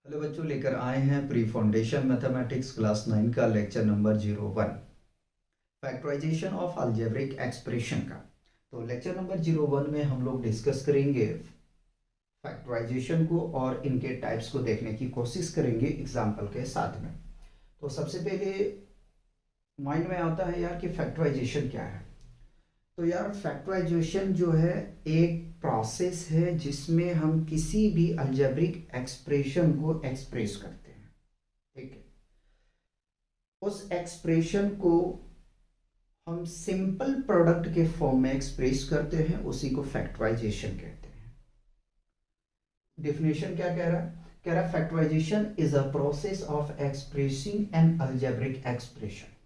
Hello बच्चों, लेकर आए हैं प्री फाउंडेशन मैथमेटिक्स क्लास 9 का lecture number 01 factorization of algebraic expression का। तो लेक्चर नंबर 01 में हम लोग डिस्कस करेंगे फैक्टराइजेशन को और इनके टाइप्स को देखने की कोशिश करेंगे एग्जाम्पल के साथ में। तो सबसे पहले माइंड में आता है यार कि फैक्टराइजेशन क्या है। तो यार फैक्टराइजेशन जो है एक प्रोसेस है जिसमें हम किसी भी अलजेब्रिक एक्सप्रेशन को एक्सप्रेस करते हैं। ठीक है, उस एक्सप्रेशन को हम सिंपल प्रोडक्ट के फॉर्म में एक्सप्रेस करते हैं, उसी को फैक्टराइजेशन कहते हैं। डेफिनेशन क्या कह रहा है? कह रहा है factorization is a process of expressing an algebraic expression.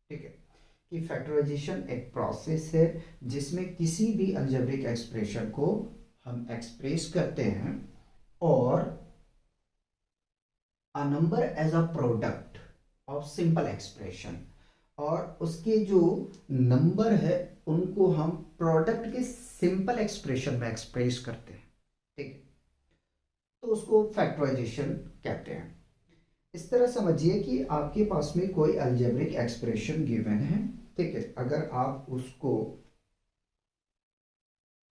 ठीक है, कि फैक्टराइजेशन एक प्रोसेस है जिसमें किसी भी अलजेब्रिक एक्सप्रेशन को हम एक्सप्रेस करते हैं और a number as a product of simple expression, और उसके जो नंबर है उनको हम प्रोडक्ट के सिंपल एक्सप्रेशन में एक्सप्रेस करते हैं। ठीक है, तो उसको फैक्टराइजेशन कहते हैं। इस तरह समझिए कि आपके पास में कोई अलजेब्रिक एक्सप्रेशन गिवन है। ठीक है, अगर आप उसको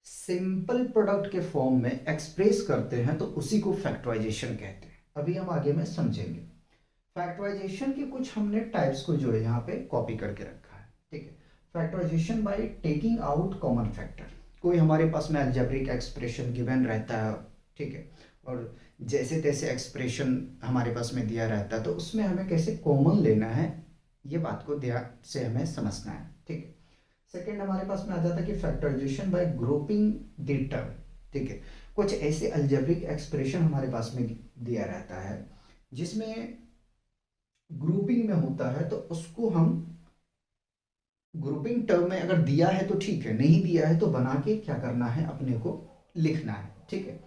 सिंपल प्रोडक्ट के फॉर्म में एक्सप्रेस करते हैं तो उसी को फैक्टराइजेशन कहते हैं। अभी हम आगे में समझेंगे। फैक्टराइजेशन के कुछ हमने टाइप्स को जो है यहाँ पे कॉपी करके रखा है। ठीक है, factorization by taking out common factor. कोई हमारे पास में अलजेब्रिक एक्सप्रेशन गिवन रहता है, ठीक है, और जैसे तैसे एक्सप्रेशन हमारे पास में दिया रहता है, तो उसमें हमें कैसे कॉमन लेना है, ये बात को ध्यान से हमें समझना है। ठीक है, सेकेंड हमारे पास में आ जाता है कि factorization by grouping the term. ठीक है, कुछ ऐसे अलजेब्रिक एक्सप्रेशन हमारे पास में दिया रहता है जिसमें ग्रुपिंग में होता है, तो उसको हम ग्रुपिंग टर्म में अगर दिया है तो ठीक है, नहीं दिया है तो बना के क्या करना है, अपने को लिखना है। ठीक है,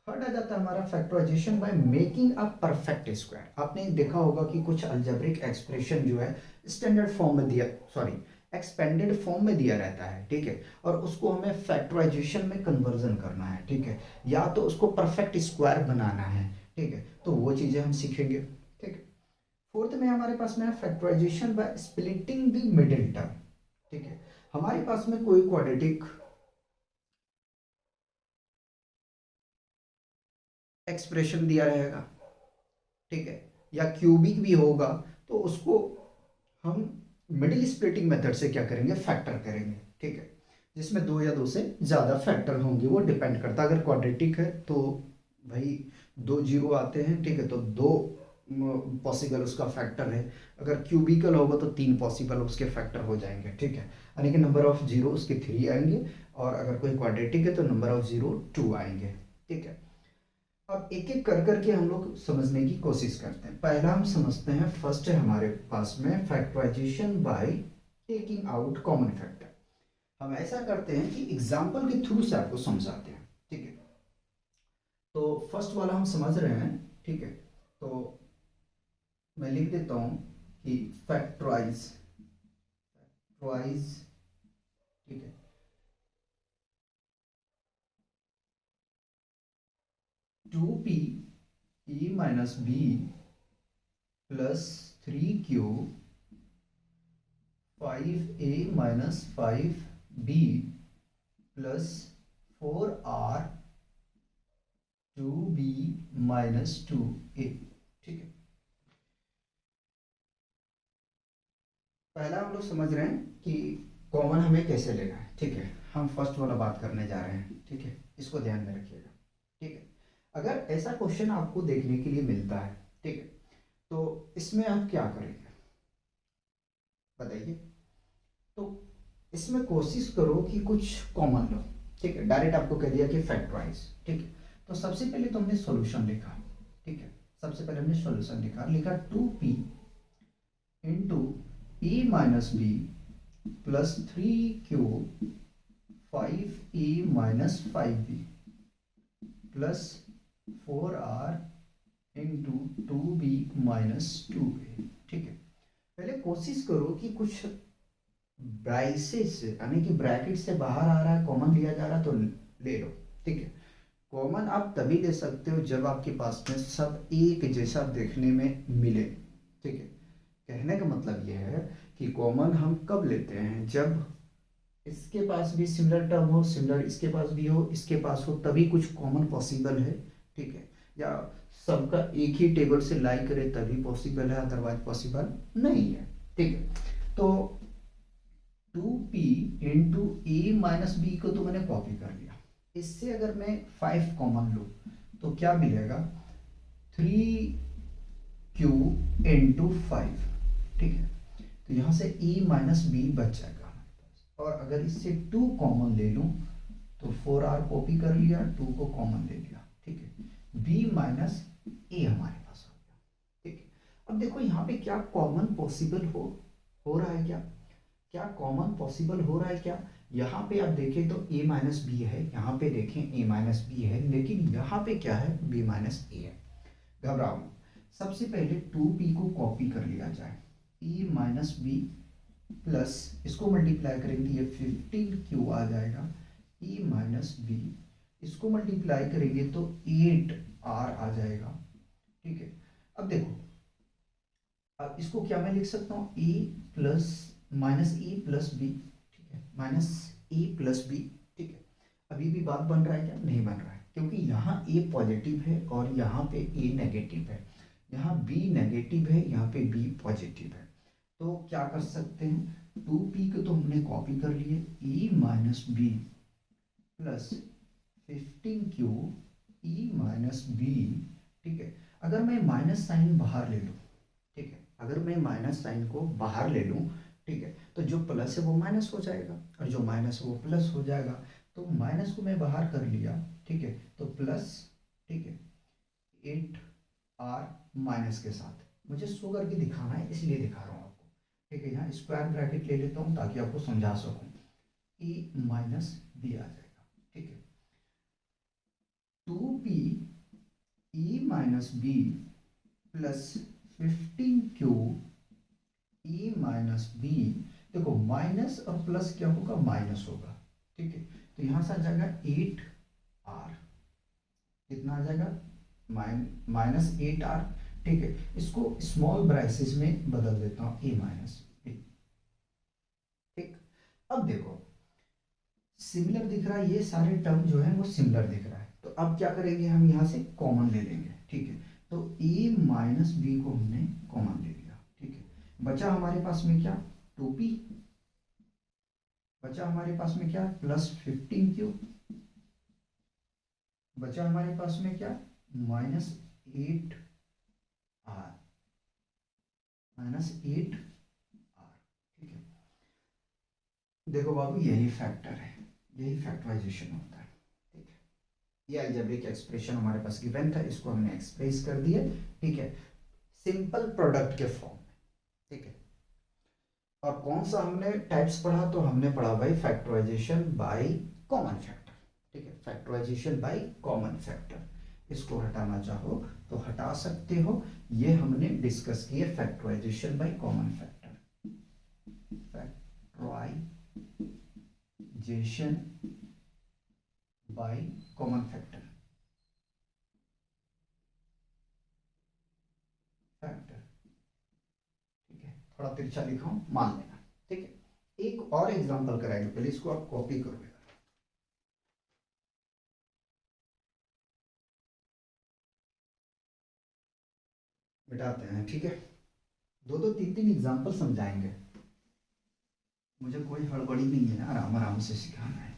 थर्ड आ जाता है हमारा factorization by making a perfect square. आपने देखा होगा कि कुछ अलजेब्रिक एक्सप्रेशन जो है स्टैंडर्ड फॉर्म में दिया, सॉरी, एक्सपेंडेड फॉर्म में दिया रहता है। ठीक है, और उसको हमें फैक्टराइजेशन में कन्वर्जन करना है। ठीक है, या तो उसको परफेक्ट स्क्वायर बनाना है। ठीक है, तो वो चीज़ें हम सीखेंगे। ठीक है, फोर्थ में हमारे पास में है factorization by splitting the middle term. ठीक है, हमारे पास में कोई क्वाड्रेटिक एक्सप्रेशन दिया रहेगा, ठीक है, या क्यूबिक भी होगा, तो उसको हम मिडिल स्प्लिटिंग मेथड से क्या करेंगे, फैक्टर करेंगे। ठीक है, जिसमें दो या दो से ज़्यादा फैक्टर होंगे, वो डिपेंड करता है। अगर क्वाड्रेटिक है तो भाई दो जीरो आते हैं। ठीक है, तो दो पॉसिबल उसका फैक्टर है। अगर क्यूबिकल होगा तो तीन पॉसिबल उसके फैक्टर हो जाएंगे। ठीक है, यानी कि नंबर ऑफ जीरो उसके थ्री आएंगे, और अगर कोई क्वाड्रेटिक है तो नंबर ऑफ जीरो टू आएंगे। ठीक है, अब एक एक कर करके हम लोग समझने की कोशिश करते हैं। पहला हम समझते हैं, फर्स्ट है हमारे पास में factorization by taking out common factor. हम ऐसा करते हैं कि एग्जाम्पल के थ्रू से आपको समझाते हैं। ठीक है, तो फर्स्ट वाला हम समझ रहे हैं। ठीक है, तो मैं लिख देता हूं कि फैक्टराइज फैक्टराइज। ठीक है, 2p e minus b plus 3q 5a minus 5b plus 4r 2b minus 2a। ठीक है, पहला हम लोग समझ रहे हैं कि कॉमन हमें कैसे लेना है। ठीक है, हम फर्स्ट वाला बात करने जा रहे हैं। ठीक है, इसको ध्यान में रखिएगा। ठीक है, अगर ऐसा क्वेश्चन आपको देखने के लिए मिलता है, ठीक है, तो इसमें आप क्या करेंगे बताइए। तो इसमें कोशिश करो कि कुछ कॉमन लो। ठीक है, डायरेक्ट आपको कह दिया कि फैक्टराइज। ठीक है, तो सबसे पहले तो हमने सॉल्यूशन लिखा। ठीक है, सबसे पहले हमने सॉल्यूशन लिखा, लिखा 2p into e minus b plus 3q 5e minus 5b plus 4r into 2b minus 2a। ठीक है, पहले कोशिश करो कि कुछ ब्राइसेस यानी कि ब्रैकेट से बाहर आ रहा है, कॉमन लिया जा रहा है तो ले लो। ठीक है, कॉमन आप तभी ले सकते हो जब आपके पास में सब एक जैसा देखने में मिले, ठीक है। कहने का मतलब यह है कि कॉमन हम कब लेते हैं, जब इसके पास भी सिमिलर टर्म हो, सिमिलर इसके पास भी हो, इसके पास हो, तभी कुछ कॉमन पॉसिबल है, ठीक है। या सबका एक ही टेबल से लाई करे तभी पॉसिबल है, अदरवाइज पॉसिबल नहीं है, ठीक है। तो 2p इंटू ए माइनस बी को तो मैंने कॉपी कर लिया। इससे अगर मैं 5 कॉमन लूँ तो क्या मिलेगा, 3q इंटू 5, ठीक है। तो यहाँ से e माइनस बी बच जाएगा हमारे पास। और अगर इससे 2 कॉमन ले लूँ तो 4r कॉपी कर लिया, 2 को कॉमन ले लिया, ठीक है। b माइनस ए हमारे पास हो गया, ठीक है। अब देखो यहाँ पे क्या कॉमन पॉसिबल हो रहा है, क्या क्या कॉमन पॉसिबल हो रहा है क्या। यहाँ पे आप देखें तो a माइनस बी है, यहाँ पे देखें a माइनस बी है, लेकिन यहाँ पे क्या है, b माइनस ए है। घबराओ मत। सबसे पहले 2p को कॉपी कर लिया जाए, e माइनस बी प्लस इसको मल्टीप्लाई करेंगे ये 15q आ जाएगा, e माइनस बी इसको मल्टीप्लाई करेंगे तो 8r आ जाएगा, ठीक है। अब देखो, अब इसको क्या मैं लिख सकता हूँ, ए प्लस माइनस ए प्लस बी, ठीक है, माइनस ए प्लस बी, ठीक है। अभी भी बात बन रहा है क्या, नहीं बन रहा है, क्योंकि यहाँ ए पॉजिटिव है और यहाँ पे ए नेगेटिव है, यहाँ बी नेगेटिव है, यहाँ पे बी पॉजिटिव है। तो क्या कर सकते हैं, 2p को तो हमने कॉपी कर लिए, e minus b plus 15q e minus b, ठीक है। अगर मैं माइनस साइन बाहर ले लूँ, ठीक है, अगर मैं माइनस साइन को बाहर ले लूँ, ठीक है, तो जो प्लस है वो माइनस हो जाएगा और जो माइनस है वो प्लस हो जाएगा। तो माइनस को मैं बाहर कर लिया, ठीक है, तो प्लस, ठीक है, 8r माइनस के साथ मुझे शो करके दिखाना है, इसलिए दिखा रहा हूँ आपको, ठीक है। यहाँ स्क्वायर ब्रैकेट ले लेता हूँ ताकि आपको समझा सकूँ, e माइनस बी आ जाएगा, ठीक है। 2p e minus b plus 15q e minus b, देखो माइनस और प्लस क्या होगा, माइनस होगा, ठीक है। तो यहां से आ जाएगा 8r, कितना आ जाएगा, माइनस 8r, ठीक है। इसको स्मॉल ब्रैकेट्स में बदल देता हूँ, e माइनस बी, ठीक। अब देखो सिमिलर दिख रहा है, ये सारे टर्म जो है वो सिमिलर दिख रहा है, तो अब क्या करेंगे, हम यहाँ से कॉमन ले लेंगे, ठीक है। तो a माइनस बी को हमने कॉमन ले लिया, ठीक है। बचा हमारे पास में क्या, 2p, बचा हमारे पास में क्या, प्लस 15q, बचा हमारे पास में क्या, माइनस 8r, माइनस 8r, ठीक है। देखो बाबू यही फैक्टर है, यही फैक्टराइजेशन होता है, ठीक है। ये अलजेब्रिक एक्सप्रेशन हमारे पास गिवन था, इसको हमने एक्सप्रेस कर दिया, ठीक है, सिंपल प्रोडक्ट के फॉर्म में, ठीक है। और कौन सा हमने टाइप्स पढ़ा, तो हमने पढ़ा भाई फैक्टराइजेशन बाय कॉमन फैक्टर, ठीक है, फैक्टराइजेशन बाय कॉमन फैक्टर। इसको हटाना चाहो तो हटा सकते हो, ये हमने डिस्कस किए factorization by common factor, factorization by common factor, factor, ठीक है। थोड़ा तिरछा लिखा हूं, मान लेना, ठीक है। एक और एग्जांपल कराएंगे, पहले इसको आप कॉपी करोगे, मिटाते हैं, ठीक है। दो दो तीन तीन एग्जांपल समझाएंगे, मुझे कोई हड़बड़ी नहीं है, आराम आराम से सिखाना है।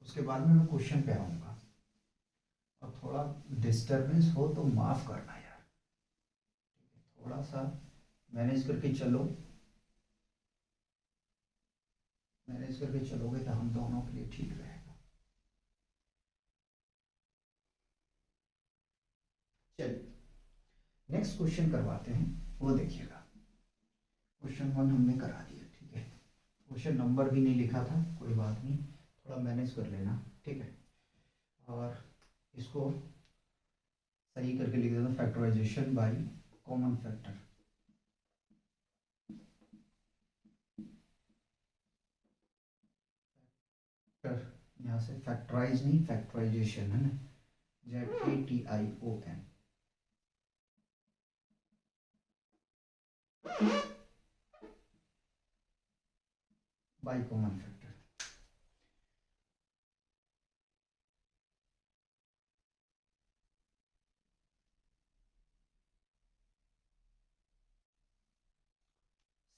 उसके बाद में मैं क्वेश्चन पे आऊँगा, और थोड़ा डिस्टरबेंस हो तो माफ़ करना यार, थोड़ा सा मैनेज करके चलो, मैनेज करके चलोगे तो हम दोनों के लिए ठीक रहेगा। चलिए नेक्स्ट क्वेश्चन करवाते हैं, वो देखिएगा। क्वेश्चन 1 हमने करा दिया, ठीक है। क्वेश्चन नंबर भी नहीं लिखा था, कोई बात नहीं, थोड़ा मैनेज कर लेना, ठीक है। और इसको सही करके लिख देता हूँ, फैक्टराइजेशन बाय कॉमन फैक्टर, यहाँ से फैक्टराइज नहीं, फैक्टराइजेशन है ना, ZATION, by common factor.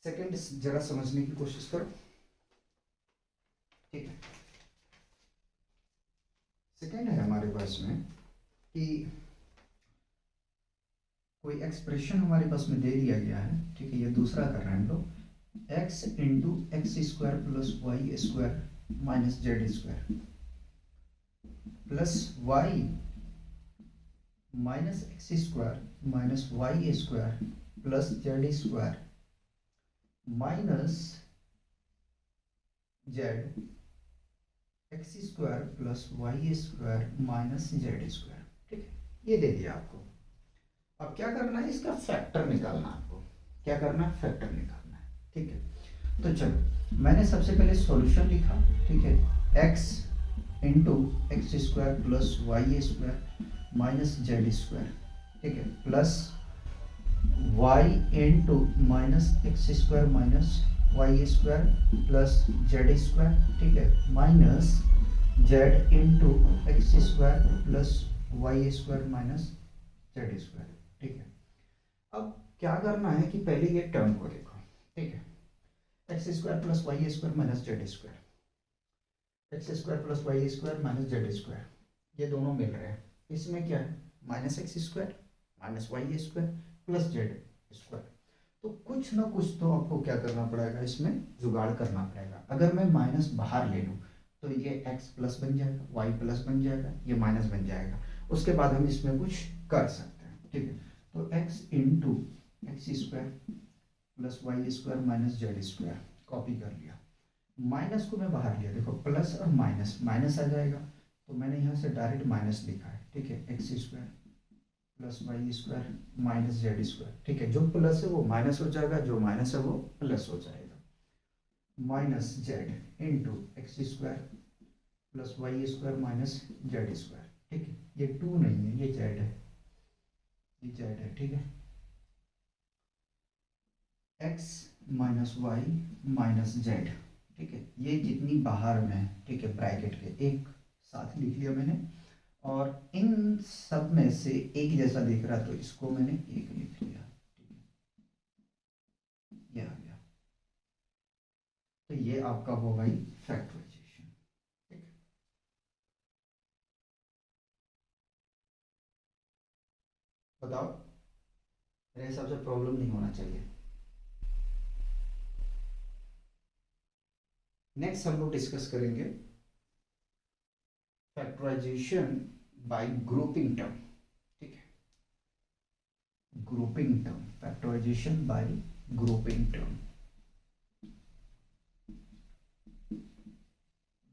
Second जरा समझने की कोशिश करो, ठीक है। सेकेंड है हमारे पास में कि कोई एक्सप्रेशन हमारे पास में दे दिया गया है, ठीक है। ये दूसरा कर रहे हैं हम लोग, x into x square plus y square minus z square plus y minus x square minus y square plus z square minus z x square plus y square minus z square, ठीक है। ये दे दिया आपको। अब क्या करना है, इसका फैक्टर निकालना है आपको। क्या करना है, फैक्टर निकालना है, ठीक है। तो चलो, मैंने सबसे पहले सॉल्यूशन लिखा, ठीक है। x into x square plus y square minus z square, ठीक है, plus y into minus x square minus y square plus z square, ठीक है, minus z into x square plus y square minus z square, ठीक है। अब क्या करना है कि पहले ये टर्म को देखो, ठीक है। X square plus y square minus z square, x square plus y square minus z square, ये दोनों मिल रहे हैं। इसमें क्या है, minus x square minus y square plus z square. तो कुछ ना कुछ तो आपको क्या करना पड़ेगा, इसमें जुगाड़ करना पड़ेगा। अगर मैं माइनस बाहर ले लूँ तो ये x प्लस बन जाएगा, y प्लस बन जाएगा, ये माइनस बन जाएगा। उसके बाद हम इसमें कुछ कर सकते हैं, ठीक है। तो x into x square plus y square minus z square copy कर लिया, माइनस को मैं बाहर लिया, देखो प्लस और माइनस, माइनस आ जाएगा तो मैंने यहाँ से डायरेक्ट माइनस लिखा है, ठीक है। X square plus y square minus z square, ठीक है। जो प्लस है वो माइनस हो जाएगा, जो माइनस है वो प्लस हो जाएगा, minus z into x square plus y square minus z square, ठीक है। ये टू नहीं है, ये जेड है, ये जेड है, ठीक है। X minus y minus z, ठीक है। ये जितनी बाहर में है, ठीक है, ब्रैकेट के एक साथ लिख लिया मैंने, और इन सब में से एक जैसा दिख रहा तो इसको मैंने एक लिख लिया, ठीक है। ये आ गया, तो ये आपका हो गई फैक्टराइजेशन, ठीक है। बताओ, मेरे हिसाब से प्रॉब्लम नहीं होना चाहिए। नेक्स्ट हम लोग डिस्कस करेंगे फैक्टराइजेशन बाय ग्रुपिंग टर्म, ठीक है। Grouping term, factorisation by grouping term,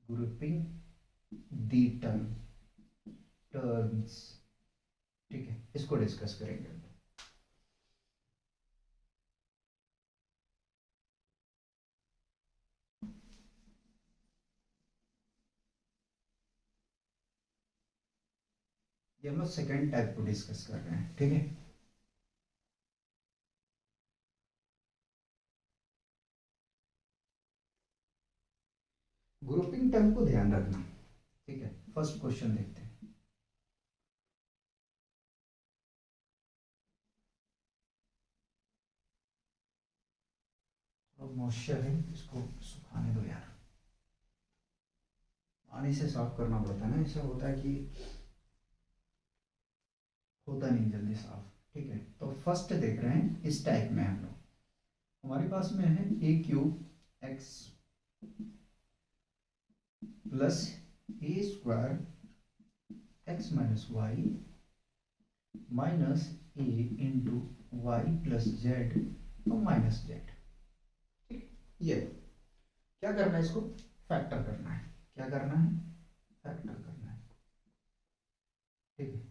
grouping the term, terms, ठीक है। इसको डिस्कस करेंगे। ये हम लोग सेकेंड टाइप को डिस्कस कर रहे हैं, ठीक है। ग्रुपिंग टर्म को ध्यान रखना, ठीक है। फर्स्ट क्वेश्चन देखते हैं। अब मॉइस्चर है, इसको सुखाने दो यार, पानी से साफ करना पड़ता है ना, ऐसा होता है कि होता नहीं जल्दी साफ, ठीक है। तो फर्स्ट देख रहे हैं इस टाइप में हम लोग, हमारे पास में है a cube x plus a square x minus y minus a into y plus z और माइनस जेड, ठीक। ये क्या करना है, इसको फैक्टर करना है। क्या करना है, फैक्टर करना है, ठीक है।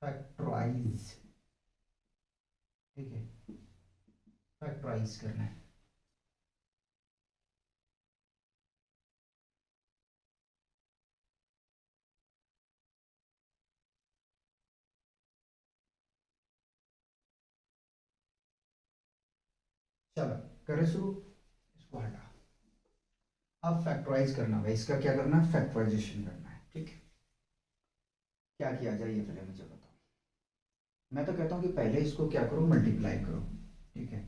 फैक्टराइज, ठीक है, फैक्टराइज करना है। चलो करें शुरू, इसको हटा। अब फैक्टराइज करना भाई, इसका क्या करना है, फैक्टराइजेशन करना है। ठीक है, क्या किया जाए ये पहले मुझे बताओ। मैं तो कहता हूँ कि पहले इसको क्या करो, मल्टीप्लाई करो। ठीक है,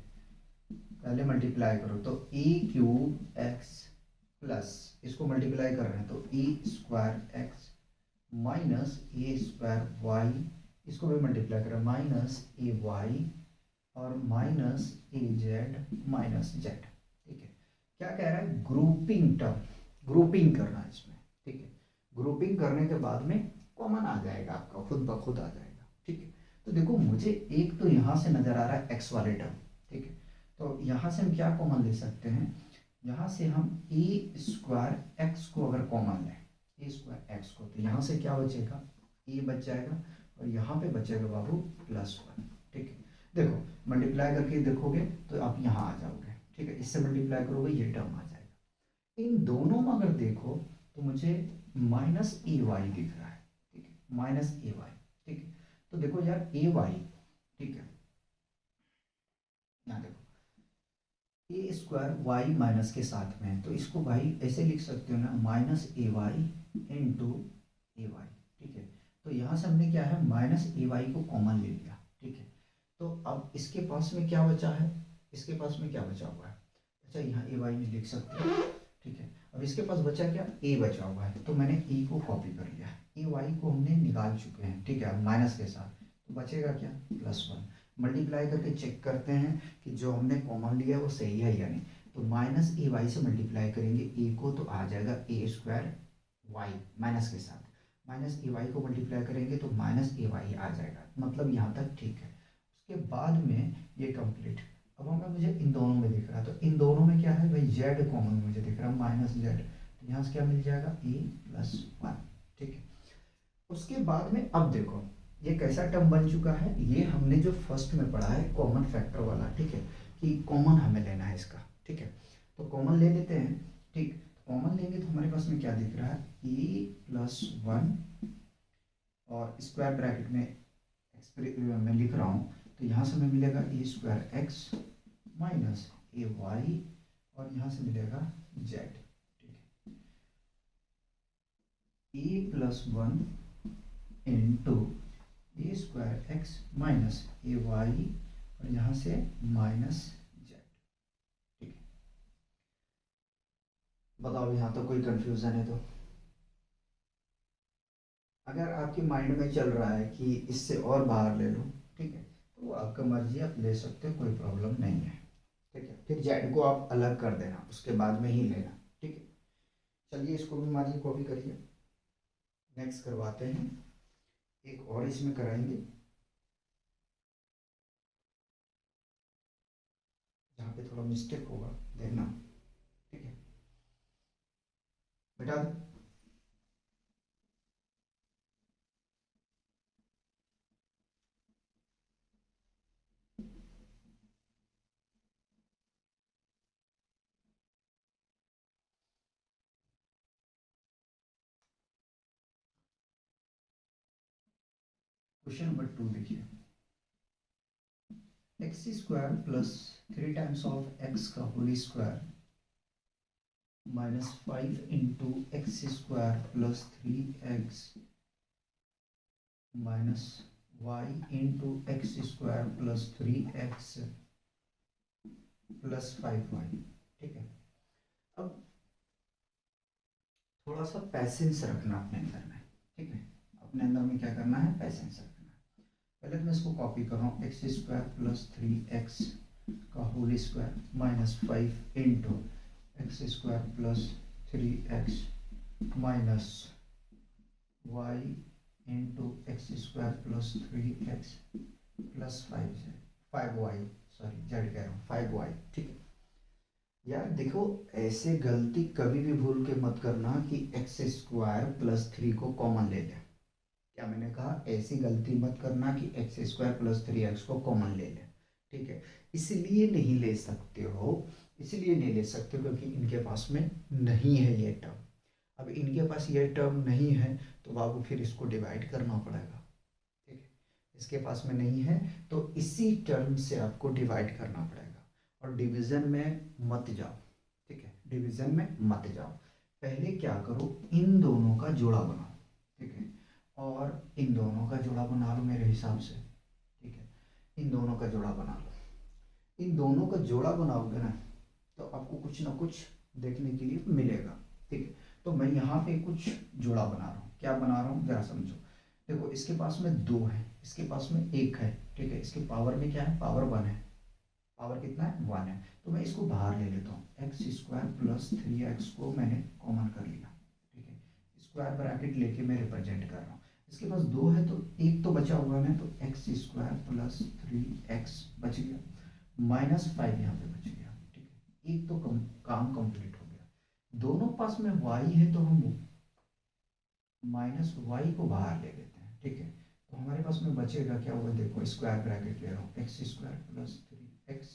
पहले मल्टीप्लाई करो, तो ए क्यूब एक्स प्लस, इसको मल्टीप्लाई कर रहे हैं तो ए स्क्वायर एक्स माइनस ए स्क्वायर वाई, इसको भी मल्टीप्लाई करें, माइनस ए वाई और माइनस ए जेड माइनस जेड। ठीक है, क्या कह रहा है, ग्रुपिंग टर्म, ग्रुपिंग करना है इसमें। ठीक है, ग्रुपिंग करने के बाद में कॉमन आ जाएगा आपका, खुद ब खुद आ जाएगा। ठीक है, तो देखो मुझे एक तो यहाँ से नज़र आ रहा है एक्स वाले टर्म। ठीक है, तो यहाँ से हम क्या कॉमन ले सकते हैं, यहाँ से हम ए स्क्वायर एक्स को अगर कॉमन लें, ए स्क्वायर एक्स को, तो यहाँ से क्या बचेगा, ए बच जाएगा और यहाँ पे बचेगा बाबू +1। ठीक है, देखो मल्टीप्लाई करके देखोगे तो आप यहाँ आ जाओगे। ठीक है, इससे मल्टीप्लाई करोगे ये टर्म आ जाएगा। इन दोनों में अगर देखो तो मुझे माइनस ए वाई दिख रहा है। ठीक है, माइनस ए वाई। ठीक है, तो देखो यार ए वाई, ठीक है, यहाँ देखो ए स्क्वायर वाई माइनस के साथ में है, तो इसको भाई ऐसे लिख सकते हो ना, माइनस ए वाई इंटू ए वाई। ठीक है, तो यहाँ से हमने क्या है, माइनस ए वाई को कॉमन ले लिया। ठीक है, तो अब इसके पास में क्या बचा है, इसके पास में क्या बचा हुआ है, अच्छा यहाँ ए वाई में लिख सकते हो। ठीक है, अब इसके पास बचा क्या, ए बचा हुआ है, तो मैंने ए को कॉपी कर लिया, ए वाई को हमने निकाल चुके हैं। ठीक है, माइनस के साथ, तो बचेगा क्या, +1। मल्टीप्लाई करके चेक करते हैं कि जो हमने कॉमन लिया वो सही है या नहीं। तो माइनस ए वाई से मल्टीप्लाई करेंगे ए को, तो आ जाएगा ए स्क्वायर वाई माइनस के साथ, माइनस ए वाई को मल्टीप्लाई करेंगे तो माइनस ए वाई आ जाएगा, मतलब यहाँ तक ठीक है। उसके बाद में ये कंप्लीट, अब हमें मुझे इन दोनों में दिख रहा है, तो इन दोनों में क्या है भाई, जेड कॉमन मुझे दिख रहा है, माइनस जेड, तो यहाँ से क्या मिल जाएगा, a+1। ठीक है, उसके बाद में अब देखो ये कैसा टर्म बन चुका है, ये हमने जो फर्स्ट में पढ़ा है कॉमन फैक्टर वाला। ठीक है, कि कॉमन हमें लेना है इसका। ठीक है, तो कॉमन ले लेते हैं। ठीक, कॉमन लेंगे तो हमारे पास में क्या दिख रहा है, a+1 और स्क्वायर ब्रैकेट में मैं लिख रहा हूँ, तो यहाँ से हमें मिलेगा ए स्क्वायर एक्स माइनस ए वाई और यहाँ से मिलेगा जेड। ठीक है, a+1 इंटू ए स्क्वायर एक्स माइनस ए वाई और यहाँ से माइनस जेड। ठीक है, बताओ यहाँ तो कोई कंफ्यूजन है तो, अगर आपके माइंड में चल रहा है कि इससे और बाहर ले लो, ठीक है, तो आपका मर्जी, आप ले सकते हो, कोई प्रॉब्लम नहीं है। ठीक है, फिर जेड को आप अलग कर देना, उसके बाद में ही लेना। ठीक है, चलिए इसको भी मारिए, कॉपी करिए, नेक्स्ट करवाते हैं, एक और इसमें कराएंगे जहाँ पे थोड़ा मिस्टेक होगा, देखना। ठीक है, बेटा क्वेश्चन नंबर 2 देखिए, x square plus 3 times of x का whole square -5 into x square plus 3x minus y into x square plus 3x plus 5y। ठीक है, अब थोड़ा सा पैसेंस रखना अपने अंदर में। ठीक है, अपने अंदर में क्या करना है, पैसेंस रखना है। पहले तो मैं इसको कॉपी कर रहा हूँ, एक्स स्क्वायर प्लस 3x का whole square -5 into x square plus 3x minus y into x square plus 3x plus 5y, sorry z कह रहा हूँ, 5y। ठीक है यार, देखो ऐसे गलती कभी भी भूल के मत करना कि एक्स स्क्वायर प्लस 3 को कॉमन ले लें। क्या मैंने कहा, ऐसी गलती मत करना कि एक्स स्क्वायर प्लस 3x को कॉमन ले लें। ठीक है, इसलिए नहीं ले सकते हो, इसलिए नहीं ले सकते क्योंकि इनके पास में नहीं है ये टर्म। अब इनके पास ये टर्म नहीं है तो बाबू फिर इसको डिवाइड करना पड़ेगा। ठीक है, इसके पास में नहीं है तो इसी टर्म से आपको डिवाइड करना पड़ेगा। और डिवीजन में मत जाओ, ठीक है, डिवीजन में मत जाओ। पहले क्या करो, इन दोनों का जोड़ा बनाओ, ठीक है, और इन दोनों का जोड़ा बना लो मेरे हिसाब से, ठीक है, इन दोनों का जोड़ा बना लो। इन दोनों का जोड़ा बनाओगे ना तो आपको कुछ ना कुछ देखने के लिए मिलेगा, ठीक है। तो मैं यहाँ पे कुछ जोड़ा बना रहा हूँ, क्या बना रहा हूँ जरा समझो। देखो इसके पास में 2 है, इसके पास में 1 है, ठीक है, इसके पावर में क्या है, पावर 1 है, पावर कितना है, 1 है। तो मैं इसको बाहर ले लेता हूँ, एक्स स्क्वायर प्लस 3x को मैंने कॉमन कर लिया, ठीक है, स्क्वायर ब्रैकेट लेके मैं रिप्रेजेंट कर रहा हूँ। इसके पास 2 है तो 1 तो बचा हुआ है, तो एक्स स्क्वायर प्लस 3x बच गया, -5 यहाँ पे बच गया, ठीक है, एक तो काम कंप्लीट हो गया। दोनों पास में y है तो हम -y को बाहर ले लेते हैं, ठीक है। तो हमारे पास में बचेगा क्या हुआ, देखो स्क्वायर ब्रैकेट ले रहा हूँ, एक्स स्क्वायर प्लस 3x,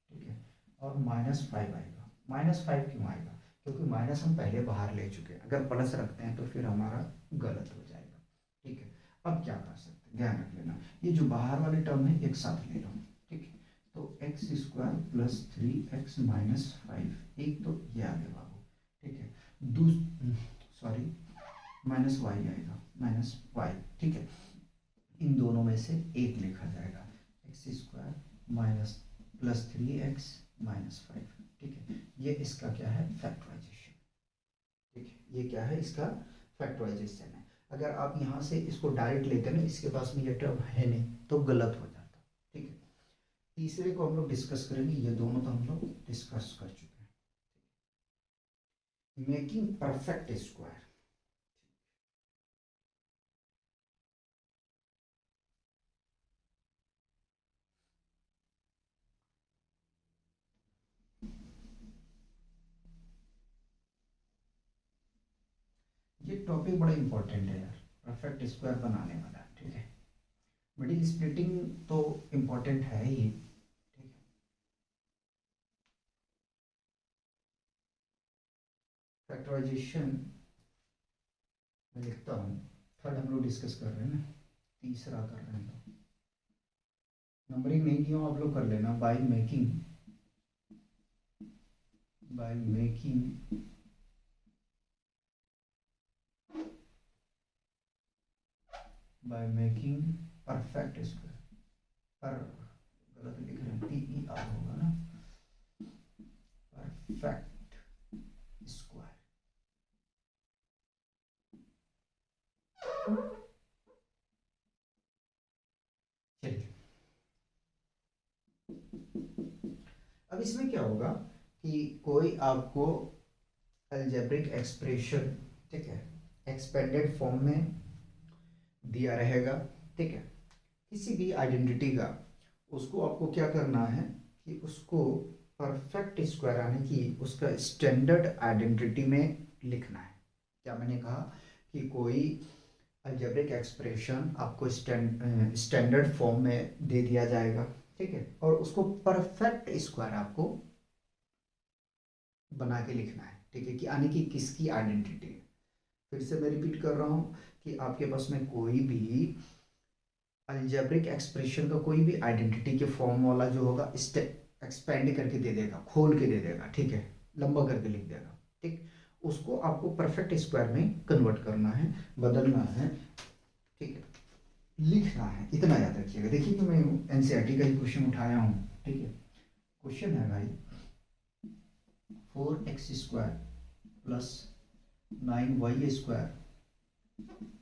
ठीक है, और -5 आएगा। -5 क्यों आएगा, क्योंकि माइनस हम पहले बाहर ले चुके हैं, अगर प्लस रखते हैं तो फिर हमारा गलत हो जाएगा, ठीक है। अब क्या कर सकते हैं, ध्यान रख लेना, ये जो बाहर वाले टर्म है एक साथ ले लो, ठीक है। तो एक्स स्क्वायर प्लस 3x -5, एक तो ये आ गया बाबू, ठीक है, सॉरी -y आएगा, -y, ठीक है। इन दोनों में से एक लिखा जाएगा, x square minus plus 3x -5, ठीक है। ये इसका क्या है, फैक्टराइजेशन, ठीक है, ये क्या है, इसका फैक्टराइजेशन है। अगर आप यहाँ से इसको डायरेक्ट लेते हैं ना, इसके पास में ये टर्म है नहीं तो गलत हो जाता, ठीक है। तीसरे को हम लोग डिस्कस करेंगे, ये दोनों तो हम लोग डिस्कस कर चुके हैं, मेकिंग परफेक्ट स्क्वायर। ये टॉपिक बड़ा इंपॉर्टेंट है यार, परफेक्ट स्क्वायर बनाने वाला, ठीक है। मिडिल स्प्लिटिंग तो इम्पोर्टेंट है ही, ठीक है। फैक्टराइजेशन मैं लिखता हूँ, थर्ड हम लोग डिस्कस कर रहे हैं ना, तीसरा कर रहे हैं, तो नंबरिंग नहीं किया आप लोग कर लेना, बाय मेकिंग परफेक्ट स्क्वायर, पर गलत लिख रहे हैं, PER होगा ना, परफेक्ट स्क्वायर। चलिए अब इसमें क्या होगा कि कोई आपको अलजेब्रिक एक्सप्रेशन, ठीक है, एक्सपेंडेड फॉर्म में दिया रहेगा, ठीक है, किसी भी आइडेंटिटी का, उसको आपको क्या करना है कि उसको परफेक्ट स्क्वायर यानी कि उसका स्टैंडर्ड आइडेंटिटी में लिखना है। क्या मैंने कहा कि कोई अलजेब्रिक एक्सप्रेशन आपको स्टैंडर्ड फॉर्म में दे दिया जाएगा, ठीक है, और उसको परफेक्ट स्क्वायर आपको बना के लिखना है, ठीक है, कि यानी कि किसकी आइडेंटिटी है। फिर से मैं रिपीट कर रहा हूँ कि आपके पास में कोई भी अलजेब्रिक एक्सप्रेशन का कोई भी आइडेंटिटी के फॉर्म वाला जो होगा एक्सपेंड करके दे देगा, खोल के दे देगा, ठीक है, लंबा करके लिख देगा, ठीक, उसको आपको परफेक्ट स्क्वायर में कन्वर्ट करना है, बदलना है, ठीक है, लिखना है, इतना याद रखिएगा। देखिए कि मैं एनसीईआरटी का ही क्वेश्चन उठाया हूँ, ठीक है। क्वेश्चन है भाई 4x square plus 9y square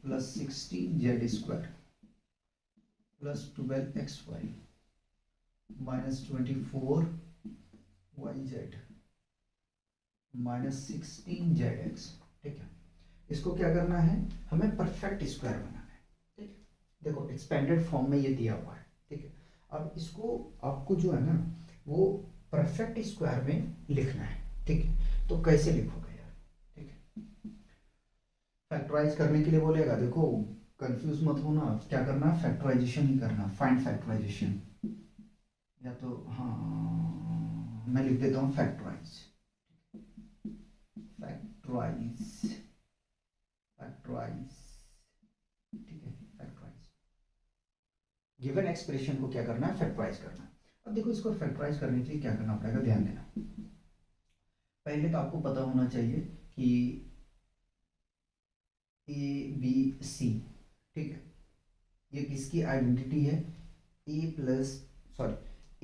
plus 16z square plus 12xy minus 24yz minus 16zx, ठीक है। इसको क्या करना है, हमें परफेक्ट स्क्वायर बनाना है, ठीक है। देखो एक्सपेंडेड फॉर्म में ये दिया हुआ है, ठीक है। अब इसको आपको जो है ना वो परफेक्ट स्क्वायर में लिखना है, ठीक है। तो कैसे लिखोगे यार, ठीक है, फैक्टराइज करने के लिए बोलेगा, देखो कंफ्यूज मत होना, क्या करना है, फैक्टराइजेशन ही करना, फाइंड फैक्टराइजेशन, या तो हाँ मैं लिख देता हूँ फैक्टराइज, फैक्टराइज, फैक्टराइज, ठीक है, फैक्टराइज। गिवन एक्सप्रेशन को क्या करना है, फैक्टराइज करना है। अब देखो इसको फैक्टराइज करने के लिए क्या करना पड़ेगा, ध्यान देना। पहले तो आपको पता होना चाहिए कि ए बी सी, ठीक है, ये किसकी आइडेंटिटी है, ए प्लस सॉरी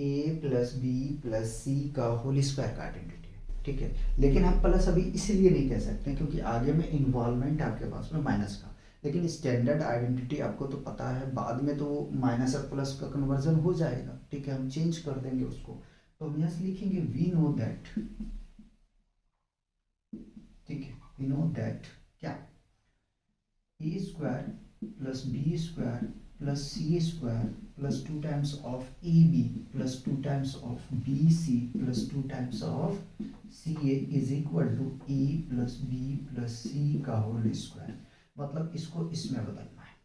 ए प्लस बी प्लस सी का होल स्क्वायर का आइडेंटिटी है, ठीक है। लेकिन हम प्लस अभी इसलिए नहीं कह सकते क्योंकि आगे में इन्वॉल्वमेंट है आपके पास में माइनस का, लेकिन स्टैंडर्ड आइडेंटिटी आपको तो पता है, बाद में तो माइनस और प्लस का कन्वर्जन हो जाएगा, ठीक है, हम चेंज कर देंगे उसको। तो हम यहाँ से लिखेंगे वी नो दैट, ठीक है, वी नो दैट क्या, a square plus b square plus c square plus 2 times of a b plus 2 times of b c plus 2 times of c a is equal to a plus b plus c का whole square. मतलब इसको इसमें बदलना है,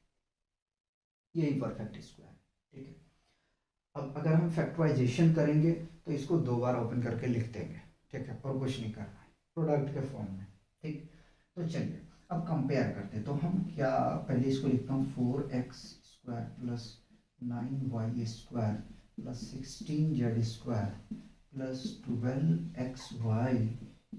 यही perfect square, ठीक है। अब अगर हम फैक्टराइजेशन करेंगे तो इसको दो बार ओपन करके लिख देंगे, ठीक है, और कुछ नहीं करना है, प्रोडक्ट के फॉर्म में, ठीक। तो चलिए अब कंपेयर करते हैं, तो हम क्या, पहले इसको लिखता हूँ 4x square plus 9y square plus 16z square plus 12xy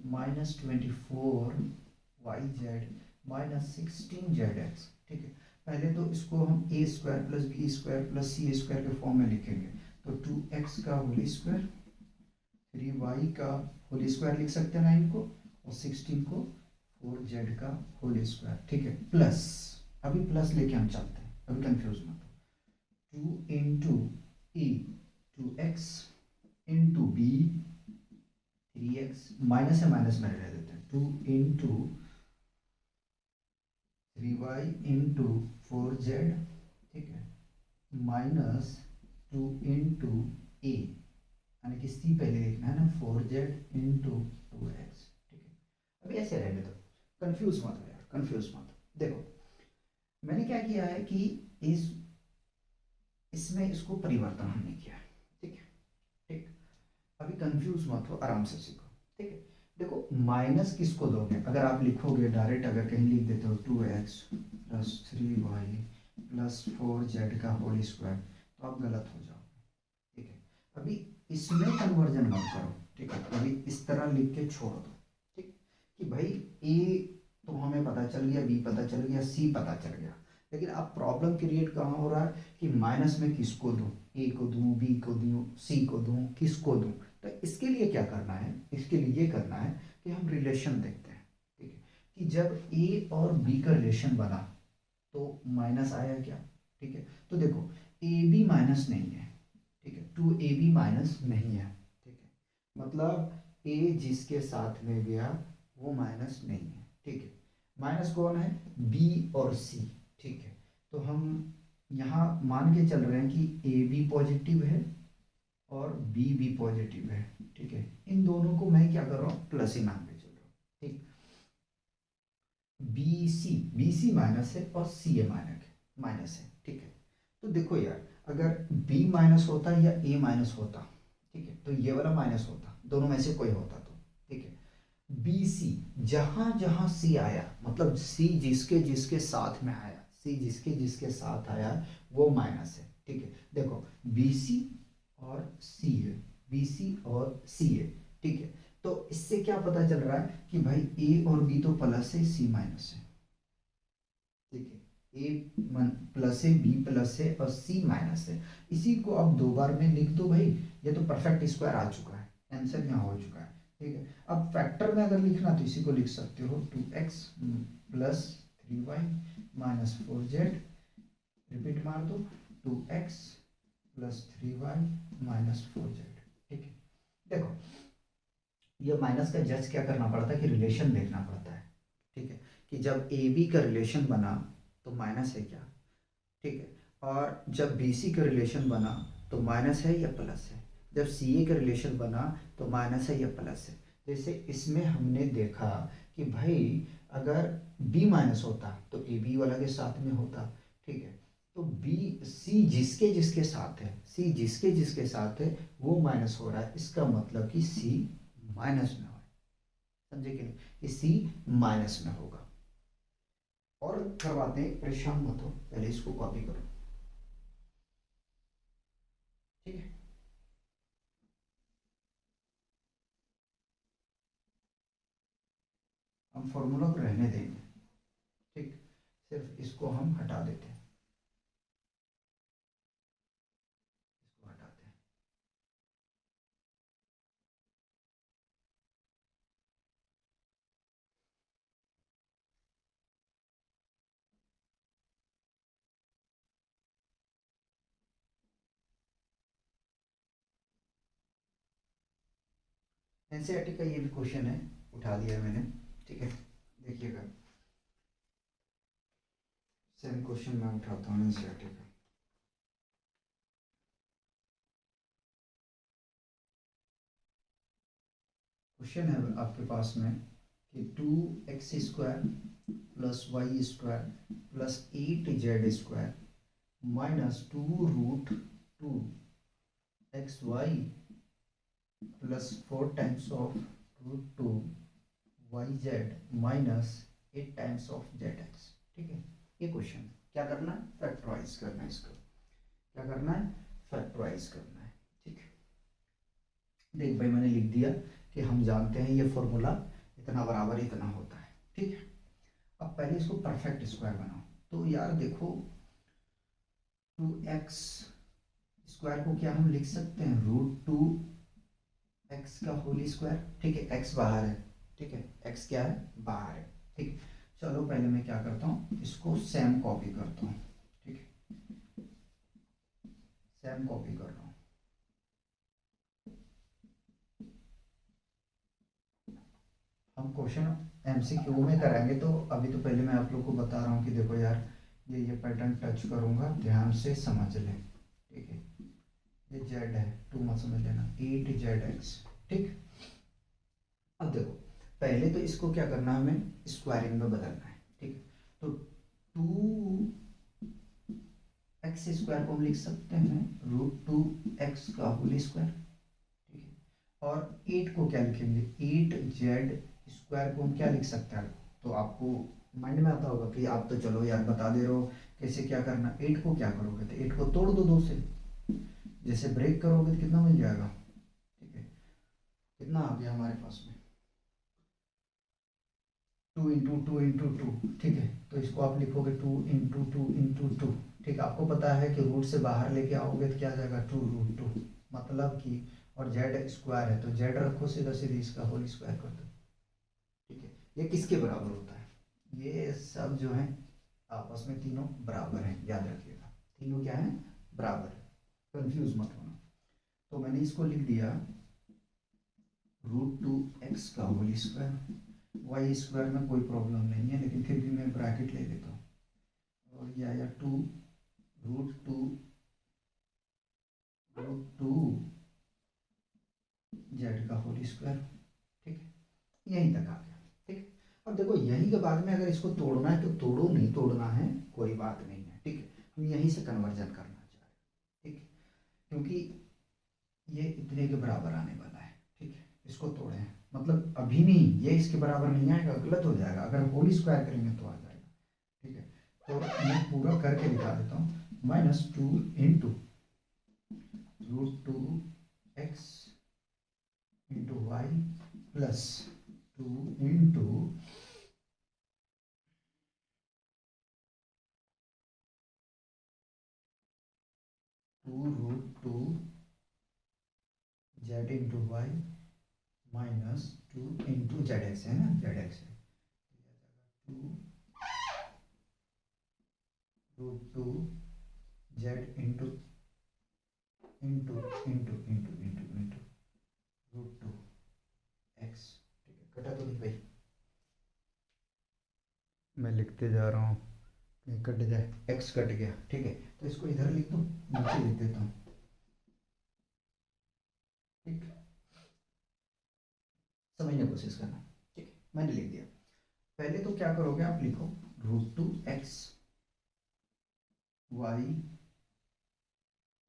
minus 24yz minus 16zx, ठीक है। पहले तो इसको हम a square plus b square plus c square के फॉर्म में लिखेंगे, तो 2x का होल स्क्वायर 3y का होल स्क्वायर लिख सकते हैं 9 को, और 16 को 4z का होल स्क्वायर, ठीक है, प्लस, अभी प्लस लेके हम चलते हैं, अभी कंफ्यूज मत हो, 2 into a 2x into b 3x, minus है माइनस में रह देते हैं, 2 इंटू 3y इंटू 4z, ठीक है, माइनस 2 इंटू ए, यानी कि सी पहले लिखना है ना, 4z इंटू 2x, ठीक है। अभी ऐसे रहने दो, कंफ्यूज मत हो यार, कंफ्यूज मत हो। देखो मैंने क्या किया है कि इसमें इसको परिवर्तन हमने किया है, ठीक है, ठीक। अभी कंफ्यूज मत हो, आराम से सीखो, ठीक है। देखो माइनस किसको दोगे, अगर आप लिखोगे डायरेक्ट, अगर कहीं लिख देते हो 2x plus 3y plus 4z का होल स्क्वायर, तो आप गलत हो जाओगे, ठीक है। अभी इसमें कन्वर्जन मत करो, ठीक है, अभी इस तरह लिख के छोड़ दो, ठीक, कि भाई ए तो हमें पता चल गया, बी पता चल गया, सी पता चल गया, लेकिन अब प्रॉब्लम क्रिएट कहाँ हो रहा है कि माइनस में किसको दूं, ए को दूं, बी को दूं, सी को दूं, किसको दूं। तो इसके लिए क्या करना है, इसके लिए ये करना है कि हम रिलेशन देखते हैं, ठीक है, कि जब ए और बी का रिलेशन बना तो माइनस आया क्या, ठीक है। तो देखो ए बी माइनस नहीं है, ठीक है, 2ab माइनस नहीं है, ठीक है, मतलब ए जिसके साथ में गया वो माइनस नहीं है, ठीक है। माइनस कौन है, बी और सी, ठीक है। तो हम यहाँ मान के चल रहे हैं कि ए बी पॉजिटिव है और बी भी पॉजिटिव है, ठीक है। इन दोनों को मैं क्या कर रहा हूँ, प्लस ही मान के चल रहा हूँ, ठीक। बी सी माइनस है और सी ए माइनस है, ठीक है। तो देखो यार, अगर b माइनस होता या a माइनस होता, ठीक है, तो ये वाला माइनस होता, दोनों में से कोई होता तो, ठीक है। बी सी, जहां जहां c आया, मतलब c जिसके जिसके साथ में आया, c जिसके जिसके साथ आया वो माइनस है, ठीक है। देखो बी सी और सी है, बी सी और सी है, ठीक है। तो इससे क्या पता चल रहा है कि भाई a और b तो प्लस है, c माइनस है, ठीक है। ए प्लस है, बी प्लस है और सी माइनस है। इसी को अब दो बार में लिख दो भाई, ये तो परफेक्ट स्क्वायर आ चुका है, आंसर यहाँ हो चुका है, ठीक है। अब फैक्टर में अगर लिखना तो इसी को लिख सकते हो 2x plus 3y minus 4z, repeat मार दो, 2x plus 3y minus 4z, ठीक है। देखो ये माइनस का जज क्या करना पड़ता है कि रिलेशन देखना पड़ता है, ठीक है, कि जब ए बी का रिलेशन बना तो माइनस है क्या, ठीक है, और जब बी सी का रिलेशन बना तो माइनस है या प्लस है, जब सी ए का रिलेशन बना तो माइनस है या प्लस है। जैसे इसमें हमने देखा कि भाई अगर बी माइनस होता तो ए बी वाला के साथ में होता, ठीक है। तो बी सी जिसके जिसके साथ है, सी जिसके जिसके साथ है वो माइनस हो रहा है, इसका मतलब कि सी माइनस में हो, समझे कि नहीं, कि सी माइनस में होगा। और करवाते हैं, परेशान मत हो, पहले इसको कॉपी करो, ठीक है। हम फॉर्मूला को रहने देंगे, ठीक, सिर्फ इसको हम हटा देते हैं, इसको हटाते हैं। एनसीईआरटी का ये भी क्वेश्चन है, उठा लिया है मैंने, ठीक है, देखिएगा, सेम क्वेश्चन मैं उठाता हूँ एनसीईआरटी का। क्वेश्चन है आपके पास में कि 2x² plus y² plus 8z² minus 2√2xy plus 4 times of √2yz minus 8 times of zx, ठीक है, ये क्वेश्चन क्या करना है, फैक्टराइज करना है, इसको क्या करना है, फैक्टराइज करना है, ठीक है। देख भाई मैंने लिख दिया कि हम जानते हैं ये फॉर्मूला इतना बराबर इतना होता है, ठीक है। अब पहले इसको परफेक्ट स्क्वायर बनाओ, तो यार देखो 2x² को क्या हम लिख सकते हैं, √2x का होल स्क्वायर, ठीक है, x बाहर है, ठीक है, x क्या है, बाहर है, ठीक। चलो पहले मैं क्या करता हूँ, इसको सेम कॉपी करता हूँ, ठीक है, सेम कॉपी कर रहा हूँ। हम क्वेश्चन एमसीक्यू में कराएंगे, तो अभी तो पहले मैं आप लोग को बता रहा हूँ कि देखो यार ये पैटर्न टच करूँगा, ध्यान से समझ लें, ठीक है, ये z है, 2 मत समझ लेना, 8zx, ठीक। अब देखो पहले तो इसको क्या करना है, हमें स्क्वायरिंग में बदलना है, ठीक, तो 2x² को हम लिख सकते हैं √2x का होल स्क्वायर, ठीक है, और 8 को क्या लिखेंगे, 8z² को हम क्या लिख सकते हैं, तो आपको माइंड में आता होगा कि आप तो चलो यार बता दे रहे हो कैसे क्या करना, 8 को क्या करोगे, तो 8 को तोड़ दो 2 से, जैसे ब्रेक करोगे तो कितना मिल जाएगा, ठीक है, कितना आ गया हमारे पास में 2 × 2 × 2, ठीक है, तो इसको आप लिखोगे 2 × 2 × 2, ठीक है, आपको पता है कि रूट से बाहर लेके आओगे तो क्या आ जाएगा 2√2, मतलब कि, और z² है तो z रखो, सीधा सीधी इसका होल स्क्वायर कर दो, ठीक है। ये किसके बराबर होता है, ये सब जो है आपस में तीनों बराबर हैं, याद रखिएगा, तीनों क्या है, बराबर है, कंफ्यूज मत होना। तो मैंने इसको लिख दिया √2x का होल स्क्वायर, y² में कोई प्रॉब्लम नहीं है, लेकिन फिर भी मैं ब्रैकेट ले लेता हूँ, और ये आया 2√2z का होल स्क्वायर, ठीक है, यहीं तक आ गया, ठीक। अब देखो यहीं के बाद में अगर इसको तोड़ना है तो तोड़ो, नहीं तोड़ना है कोई बात नहीं है, ठीक है, हम यहीं से कन्वर्जन करना चाह रहे हैं, ठीक, क्योंकि ये इतने के बराबर आने वाला है, ठीक है, इसको तोड़े हैं मतलब अभी नहीं, ये इसके बराबर नहीं आएगा, गलत हो जाएगा, अगर होल स्क्वायर करेंगे तो आ जाएगा, ठीक है। तो मैं पूरा करके दिखा देता हूँ, -2 × √2x × y plus 2 × 2√2z × y minus 2 × zx है ना, zx है, 2√2z √2x, ठीक है, कटा तो नहीं भाई, मैं लिखते जा रहा हूँ कहीं कट जाए, x कट गया, ठीक है, तो इसको इधर लिख दूँ, नीचे लिख देता हूँ, ठीक, समझने की कोशिश करना, ठीक, मैंने लिख दिया। पहले तो क्या करोगे आप, लिखो √2x y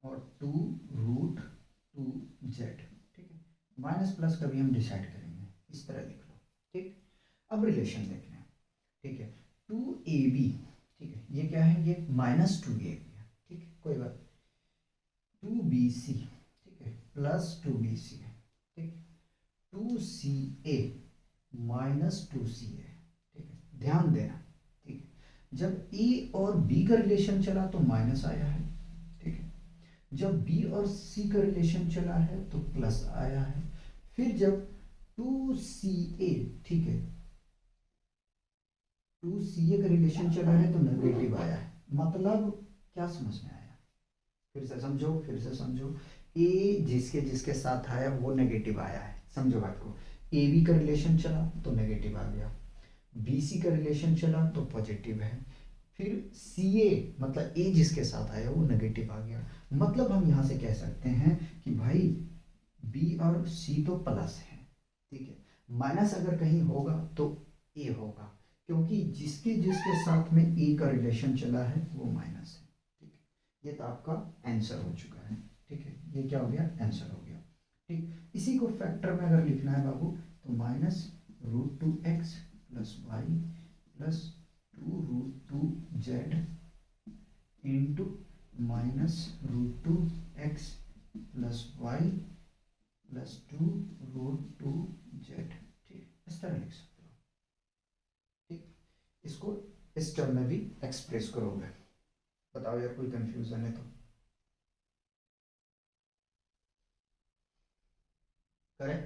और 2√2z, ठीक है, माइनस प्लस कभी हम डिसाइड करेंगे, इस तरह लिख लो, ठीक। अब रिलेशन देखना है, ठीक है, 2ab, ठीक है, ये क्या है, ये -2ab है, ठीक है, कोई बात, 2bc, ठीक है, प्लस 2bc है, ठीक, 2ca -2ca, ध्यान देना, ठीक है। जब ए और बी का रिलेशन चला तो माइनस आया है, ठीक है। जब बी और सी का रिलेशन चला है तो प्लस आया है। फिर जब 2CA, ठीक है, 2CA का रिलेशन चला है तो नेगेटिव आया है। मतलब क्या समझ में आया? फिर से समझो, फिर से समझो। ए जिसके जिसके साथ आया वो नेगेटिव आया है, समझो बात को। ए बी का रिलेशन चला तो नेगेटिव आ गया, बी सी का रिलेशन चला तो पॉजिटिव है, फिर सी ए मतलब ए जिसके साथ आया वो नेगेटिव आ गया। मतलब हम यहाँ से कह सकते हैं कि भाई बी और सी तो प्लस है, ठीक है। माइनस अगर कहीं होगा तो ए होगा, क्योंकि जिसके जिसके साथ में ए का रिलेशन चला है वो माइनस है, ठीक है। ये तो आपका आंसर हो चुका है, ठीक है। ये क्या हो गया? आंसर हो गया, ठीक। इसी को फैक्टर में अगर लिखना है बाबू तो -√2x + y + 2√2z into -√2x + y + 2√2z, ठीक, इस तरह लिख सकते हो, ठीक। इसको इस टर्म में भी एक्सप्रेस करोगे। बताओ यार, कोई कंफ्यूजन है तो करें,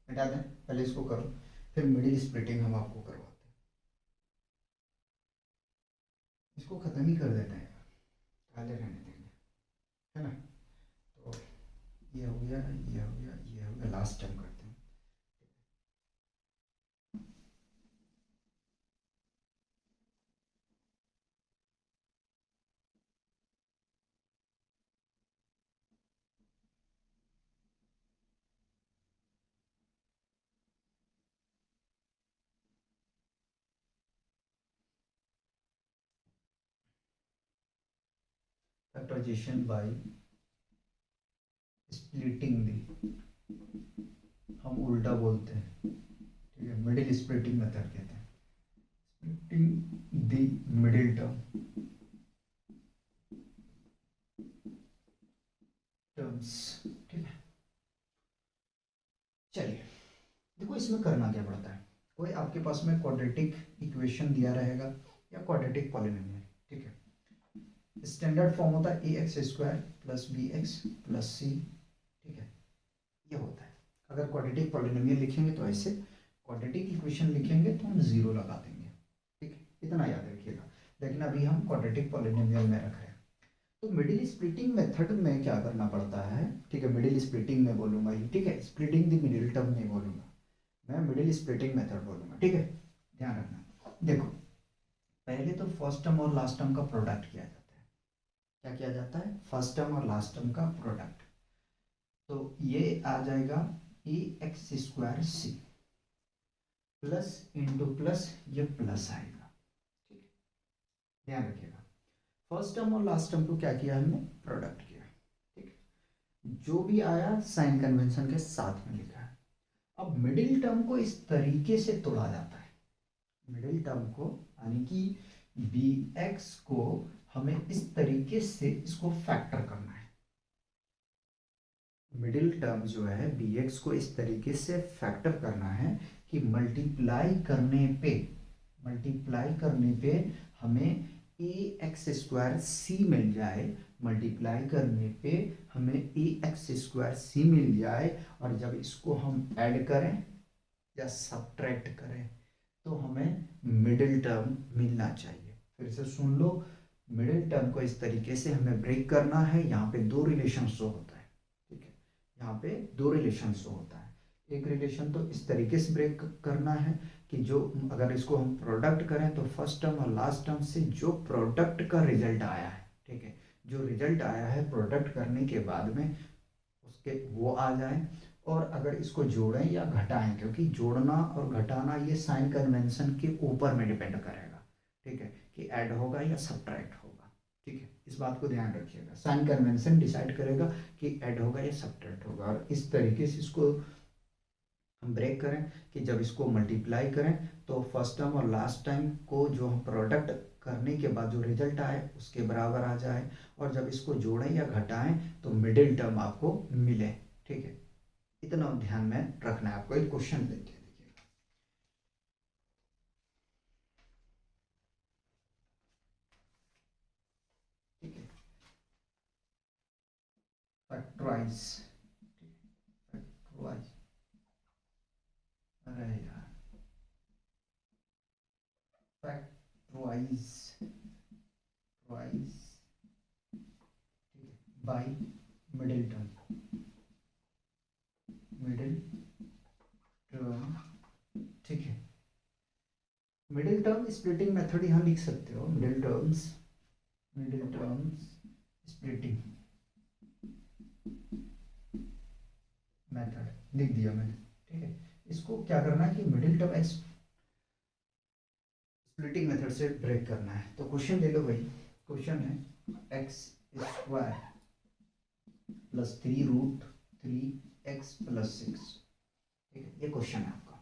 हटा दें, पहले इसको करो, फिर मिडिल स्प्लिटिंग हम आपको करवाते हैं। इसको खत्म ही कर देते हैं, पहले रहने देंगे, है ना। तो ये हो गया, ये हो गया, ये हो गया, लास्ट टाइम करते हैं। फैक्टराइजेशन बाय स्प्लिटिंग दी, हम उल्टा बोलते हैं, ठीक है। मिडिल स्प्लिटिंग मेथड कहते हैं, स्प्लिटिंग दी मिडिल टर्म्स, ठीक है। चलिए, देखो इसमें करना क्या पड़ता है। कोई आपके पास में क्वाड्रेटिक इक्वेशन दिया रहेगा या क्वाड्रेटिक पॉलिनोमियल, ठीक है। स्टैंडर्ड फॉर्म होता है ax² + bx + c, ठीक है। ये होता है। अगर क्वाड्रेटिक पॉलिनोमियल लिखेंगे तो ऐसे, क्वाड्रेटिक इक्वेशन लिखेंगे तो हम जीरो लगा देंगे, ठीक है। इतना याद रखिएगा। लेकिन अभी हम क्वाड्रेटिक पॉलिनोमियल में रख रहे हैं। तो मिडिल स्प्लिटिंग मेथड में क्या करना पड़ता है, ठीक है। मिडिल स्प्लिटिंग में बोलूंगा ये, ठीक है। स्प्लिटिंग द मिडिल टर्म नहीं बोलूंगा मैं, मिडिल स्प्लिटिंग मेथड बोलूंगा, ठीक है। ध्यान रखना। देखो, पहले तो फर्स्ट टर्म और लास्ट टर्म का प्रोडक्ट किया जाता है। क्या किया जाता है? फर्स्ट टर्म और लास्ट टर्म का प्रोडक्ट। तो ये आ जाएगा ax² प्लस इंटू प्लस, ये प्लस आएगा, ठीक है। ध्यान रखिएगा, फर्स्ट टर्म और लास्ट टर्म को क्या किया हमने? प्रोडक्ट किया, ठीक है। जो भी आया साइन कन्वेंशन के साथ में लिखा है। अब मिडिल टर्म को इस तरीके से तोड़ा जाता है, मिडिल टर्म को यानी कि bx को हमें इस तरीके से इसको फैक्टर करना है। मिडिल टर्म जो है bx को इस तरीके से फैक्टर करना है कि मल्टीप्लाई करने पे हमें ax² मिल जाए, मल्टीप्लाई करने पे हमें ax² मिल जाए, और जब इसको हम ऐड करें या सब्ट्रैक्ट करें तो हमें मिडिल टर्म मिलना चाहिए। फिर से सुन लो, मिडिल टर्म को इस तरीके से हमें ब्रेक करना है। यहाँ पे दो रिलेशन शो होता है, ठीक है। यहाँ पे दो रिलेशन शो होता है। एक रिलेशन तो इस तरीके से ब्रेक करना है कि जो, अगर इसको हम प्रोडक्ट करें तो फर्स्ट टर्म और लास्ट टर्म से जो प्रोडक्ट का रिजल्ट आया है, ठीक है, जो रिजल्ट आया है प्रोडक्ट करने के बाद में उसके वो आ जाए। और अगर इसको जोड़ें या घटाएं, क्योंकि जोड़ना और घटाना ये साइन कन्वेंशन के ऊपर में डिपेंड करेगा, ठीक है, कि ऐड होगा या सब्ट्रैक्ट होगा, ठीक है। इस बात को ध्यान रखिएगा, साइन कन्वेंशन डिसाइड करेगा कि ऐड होगा या सब्ट्रैक्ट होगा। और इस तरीके से इसको हम ब्रेक करें कि जब इसको मल्टीप्लाई करें तो फर्स्ट टर्म और लास्ट टाइम को जो हम प्रोडक्ट करने के बाद जो रिजल्ट आए उसके बराबर आ जाए, और जब इसको जोड़ें या घटाएं तो मिडिल टर्म आपको मिले, ठीक है। इतना ध्यान में रखना है आपको। एक क्वेश्चन लेते हैं, देखिए। फैक्टराइज, फैक्टराइज, अरे यार, फैक्टराइज, राइज, ठीक है, by middle term, middle term, ठीक है। मिडिल टर्म स्प्लिटिंग मेथड यहाँ लिख सकते हो, middle terms, middle terms splitting method लिख दिया मैंने, ठीक है। इसको क्या करना है कि मिडिल टर्म स्प्लिटिंग मेथड से ब्रेक करना है। तो क्वेश्चन ले लो भाई, क्वेश्चन है x square plus 3√3x plus 6, ठीक है, ये क्वेश्चन है आपका।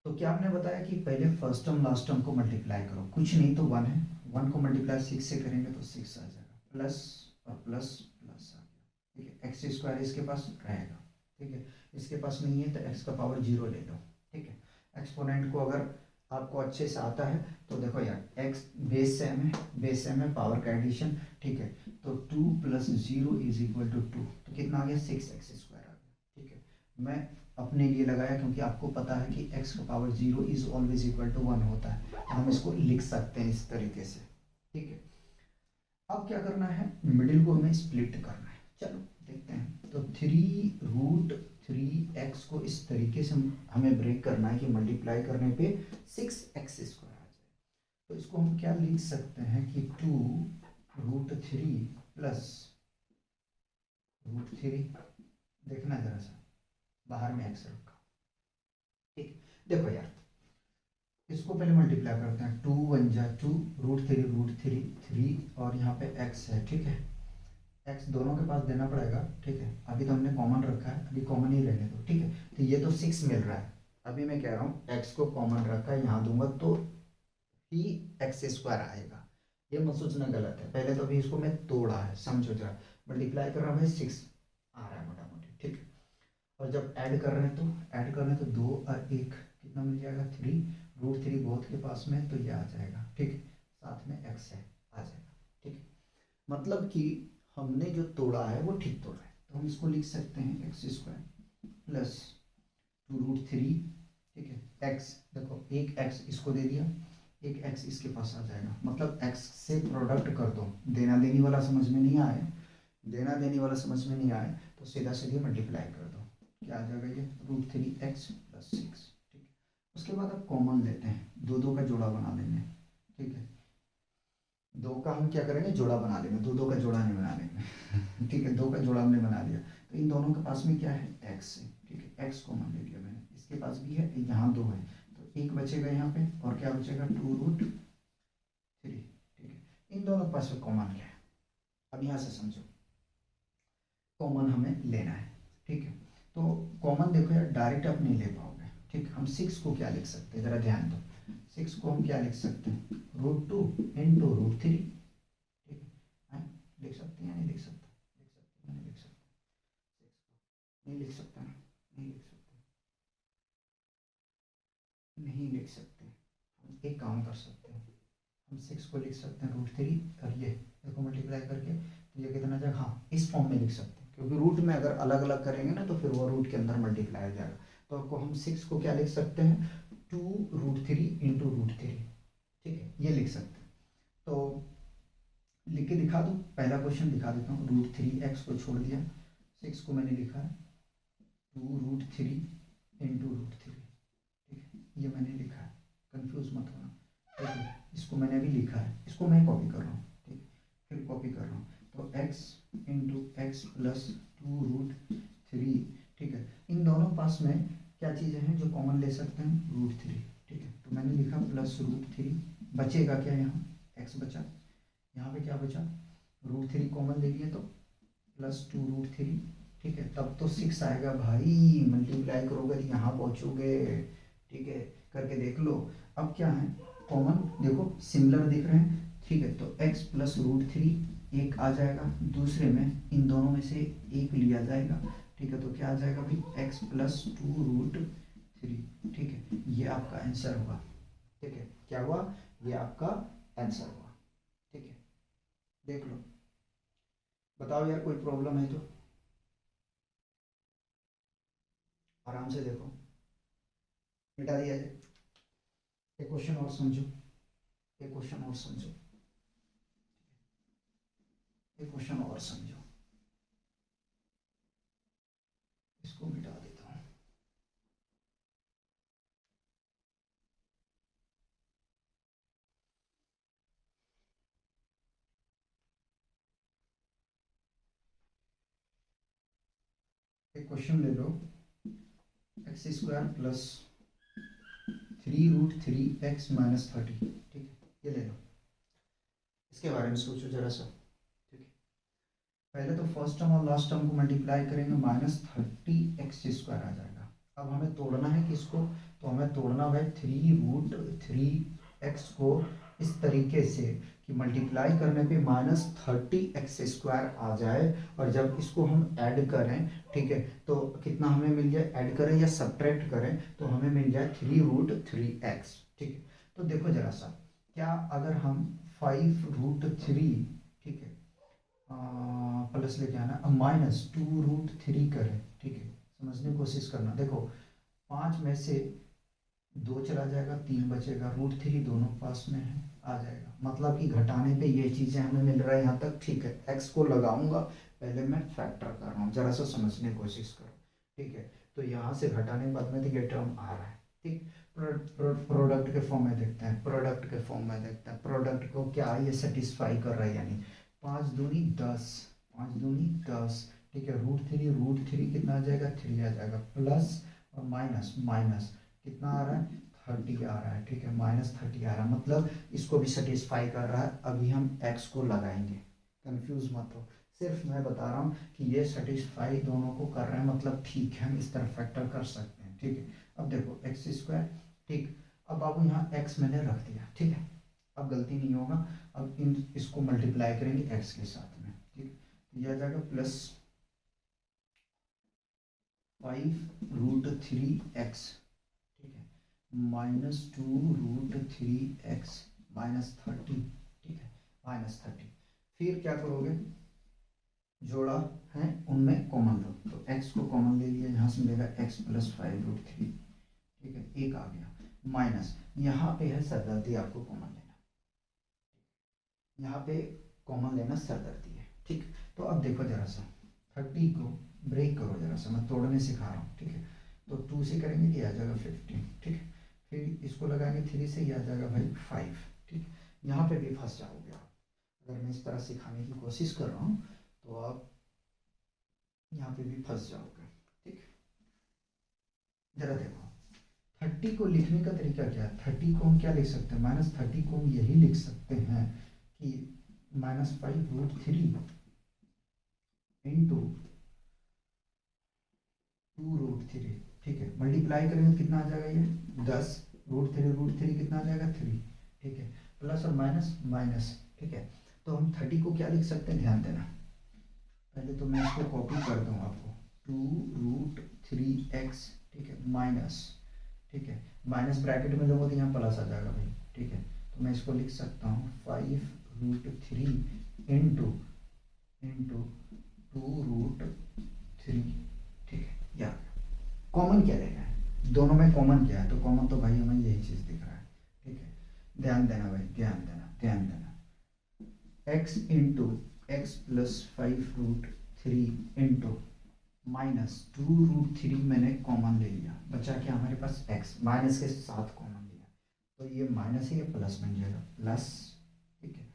तो क्या हमने बताया कि पहले फर्स्ट टर्म लास्ट टर्म को मल्टीप्लाई करो, कुछ नहीं तो 1 है, 1 को मल्टीप्लाई 6 से करेंगे तो 6 आ जाएगा, प्लस और प्लस प्लस आ गया, ठीक है। एक्स स्क्वायर इसके पास रहेगा, ठीक है, इसके पास नहीं है तो x का पावर 0 ले लो, ठीक है। एक्सपोनेंट को अगर आपको अच्छे से आता है तो देखो यार, x बेस सेम है, बेस सेम है, पावर का एडिशन, ठीक है। तो 2 + 0 = 2, तो कितना आ गया 6x² आ गया, ठीक है। मैं अपने लिए लगाया क्योंकि आपको पता है कि x का पावर 0 = ऑलवेज इक्वल टू 1 होता है, तो हम इसको लिख सकते हैं इस तरीके से, ठीक है। अब क्या करना है, मिडिल को हमें स्प्लिट करना है, चलो देखते हैं। तो 3√3x को इस तरीके से हमें ब्रेक करना है कि मल्टीप्लाई करने पे 6x² आ जाए। तो इसको हम क्या लिख सकते हैं कि 2√3 प्लस √3, देखना जरा सा, बाहर में x रखा, ठीक। देखो यार, इसको पहले मल्टीप्लाई करते हैं, 2 × 1 = 2, √3 3 और यहाँ पे x है, ठीक है। x दोनों के पास देना पड़ेगा, ठीक है। अभी तो हमने कॉमन रखा है, अभी कॉमन ही रहने दो, ठीक है। तो ये तो 6 मिल रहा है, अभी मैं कह रहा हूँ x को कॉमन रखा है, यहाँ दूंगा तो ही x² आएगा, ये मत सोचना गलत है। पहले तो अभी इसको मैं तोड़ा है, समझो जरा, मल्टीप्लाई कर रहा हूँ भाई 6 आ रहा है मोटा मोटी, ठीक है। और जब ऐड कर रहे हैं तो 2 और 1 कितना मिल जाएगा 3, √3 बहुत के पास में तो ये आ जाएगा, ठीक है, साथ में x है, आ जाएगा, ठीक है। मतलब कि हमने जो तोड़ा है वो ठीक तोड़ा है, तो हम इसको लिख सकते हैं x² प्लस 2√3, ठीक है। x देखो, एक x इसको दे दिया, एक x इसके पास आ जाएगा, मतलब x से प्रोडक्ट कर दो, देना देनी वाला समझ में नहीं आए, देना देनी वाला समझ में नहीं आए तो सीधा सीधे मल्टीप्लाई कर दो, क्या आ जाएगा ये √3x + 6, ठीक है। उसके बाद अब कॉमन लेते हैं, दो दो का जोड़ा बना लेंगे, ठीक है। दो का हम क्या करेंगे, जोड़ा बना लेंगे, दो दो का जोड़ा नहीं बना लेंगे ठीक है, दो का जोड़ा हमने बना लिया, तो इन दोनों के पास में क्या है x है, ठीक है, x कॉमन ले लिया मैंने, इसके पास भी है, यहाँ 2 है, तो एक बचेगा यहाँ पे, और क्या बचेगा 2√3, ठीक है। इन दोनों के पास में कॉमन क्या है, अब यहाँ से समझो, कॉमन हमें लेना है, ठीक है। तो कॉमन देखो यार, डायरेक्ट आप नहीं ले पाओगे, ठीक। हम 6 को क्या लिख सकते हैं, जरा ध्यान दो, 6 को हम क्या लिख सकते हैं, √2 × √3, ठीक है, लिख सकते हैं या नहीं लिख सकते, लिख सकते हैं, नहीं लिख सकते, नहीं लिख सकते ना, नहीं लिख सकते, नहीं लिख सकते। हम एक काम कर सकते हैं, हम 6 को लिख सकते हैं √3, और ये देखो मल्टीप्लाई करके तो ये कितना जाएगा, हाँ इस फॉर्म में लिख सकते हैं, क्योंकि रूट में अगर अलग अलग करेंगे ना तो फिर वो रूट के अंदर मल्टीप्लाई हो जाएगा। तो आपको हम 6 को क्या लिख सकते हैं, 2√3 × √3, ठीक है, ये लिख सकते हैं। तो लिख के दिखा दूँ, पहला क्वेश्चन दिखा देता हूँ, √3x को छोड़ दिया, 6 को मैंने लिखा है 2√3 × √3, ठीक है, ये मैंने लिखा है, कंफ्यूज मत होना, ठीक है। इसको मैंने अभी लिखा है, इसको मैं कॉपी कर रहा हूँ, ठीक, फिर कॉपी कर रहा हूँ, तो x × x + 2√3, ठीक है। इन दोनों पास में क्या चीज़ें हैं जो कॉमन ले सकते हैं, √3, ठीक है, तो मैंने लिखा प्लस √3, बचेगा क्या, यहाँ x बचा, यहाँ पे क्या बचा, √3 कॉमन ले लिए तो प्लस 2√3, ठीक है। तब तो 6 आएगा भाई, मल्टीप्लाई करोगे तो यहाँ पहुँचोगे, ठीक है, करके देख लो। अब क्या है, कॉमन देखो सिमिलर दिख रहे हैं, ठीक है, तो x + √3 एक आ जाएगा, दूसरे में इन दोनों में से एक लिया जाएगा, ठीक है, तो क्या आ जाएगा भाई, x + 2√3, ठीक है, ये आपका आंसर होगा, ठीक है, क्या हुआ, ये आपका आंसर हुआ, ठीक है, देख लो, बताओ यार, कोई प्रॉब्लम है तो आराम से देखो, मिटा दिया जाए। एक क्वेश्चन और समझो, एक क्वेश्चन और समझो, एक क्वेश्चन और समझो, इसको मिटा देता हूँ। एक क्वेश्चन ले लो, एक्स स्क्वायर प्लस 3√3x-30, ठीक है, ये ले लो। इसके बारे में सोचो जरा सा, ठीक है। पहले तो फर्स्ट टर्म और लास्ट टर्म को मल्टीप्लाई करेंगे, -30x² आ जाएगा। अब हमें तोड़ना है किसको, तो हमें तोड़ना है 3√3x को इस तरीके से कि मल्टीप्लाई करने पे -30x² आ जाए, और जब इसको हम ऐड करें, ठीक है, तो कितना हमें मिल जाए, ऐड करें या सब्ट्रैक्ट करें तो हमें मिल जाए 3√3x, ठीक है। तो देखो जरा सा, क्या अगर हम 5√3, ठीक है, प्लस लेके आना, अब -2√3 करें, ठीक है, समझने की कोशिश करना। देखो 5 में से 2 चला जाएगा, 3 बचेगा, √3 दोनों पास में है, आ जाएगा। मतलब कि घटाने पे ये चीज़ें हमें मिल रहा है यहाँ तक, ठीक है। एक्स को लगाऊंगा, पहले मैं फैक्टर कर रहा हूँ, जरा सा समझने की कोशिश करो, ठीक है। तो यहाँ से घटाने के बाद में तो ये टर्म आ रहा है, ठीक। प्रोडक्ट के फॉर्म में देखते हैं, प्रोडक्ट के फॉर्म में देखते हैं, प्रोडक्ट को क्या ये सेटिस्फाई कर रहा है, यानी 5 दूनी 10, 5 दूनी 10, ठीक है। √3 कितना आ जाएगा, 3 आ जाएगा, प्लस और माइनस माइनस कितना आ रहा है, 30 आ रहा है, ठीक है, -30 आ रहा है, मतलब इसको भी सेटिस्फाई कर रहा है। अभी हम एक्स को लगाएंगे, कंफ्यूज मत हो, सिर्फ मैं बता रहा हूँ कि ये सेटिस्फाई दोनों को कर रहे हैं, मतलब ठीक है, हम इस तरह फैक्टर कर सकते हैं, ठीक है। अब देखो x², ठीक। अब बाबू यहाँ x मैंने रख दिया, ठीक है, अब गलती नहीं होगा। अब इसको मल्टीप्लाई करेंगे x के साथ में, ठीक। यह आ जाएगा +5√3x, ठीक है, -2√3x-30, ठीक है, -30। फिर क्या करोगे, जोड़ा है उनमें कॉमन लो, तो x को कॉमन ले लिया, यहाँ से मिलेगा x + 5√3, ठीक है, एक आ गया, माइनस यहाँ पे है सरदर्दी, आपको कॉमन लेना, यहाँ पे कॉमन लेना सरदर्दी है, ठीक। तो अब देखो जरा सा, 30 को ब्रेक करो जरा सा, मैं तोड़ने सिखा रहा हूँ, ठीक है। तो 2 से करेंगे ये आ जाएगा 15, ठीक। फिर इसको लगाएंगे 3 से, ये आ जाएगा भाई 5, ठीक। यहाँ पे भी फंस जाओगे आप, अगर मैं इस तरह सिखाने की कोशिश कर रहा हूँ तो आप यहाँ पे भी फंस जाओगे, ठीक। जरा देखो 30 को लिखने का तरीका क्या है, 30 को हम क्या लिख सकते हैं, -30 को हम यही लिख सकते हैं कि -5√3 इंटू 2√3, ठीक है। मल्टीप्लाई करेंगे कितना आ जाएगा, ये 10, √3 कितना आ जाएगा 3, ठीक है, प्लस और माइनस माइनस, ठीक है। तो हम 30 को क्या लिख सकते हैं, ध्यान देना, पहले तो मैं इसको कॉपी कर दूँ आपको, 2√3x, ठीक है, माइनस, ठीक है, माइनस ब्रैकेट में लोगों तो यहाँ प्लस आ जाएगा भाई, ठीक है। तो मैं इसको लिख सकता हूँ 5√3 इंटू 2√3, ठीक है। या कॉमन क्या लेना है, दोनों में कॉमन क्या है, तो कॉमन तो भाई हमें यही चीज़ दिख रहा है, ठीक है। ध्यान देना भाई, ध्यान देना, ध्यान देना, x इंटू एक्स + 5√3 इंटू -2√3 मैंने कॉमन ले लिया, बचा क्या हमारे पास x, माइनस के साथ कॉमन लिया, तो ये माइनस है, ये प्लस बन जाएगा, प्लस, ठीक है।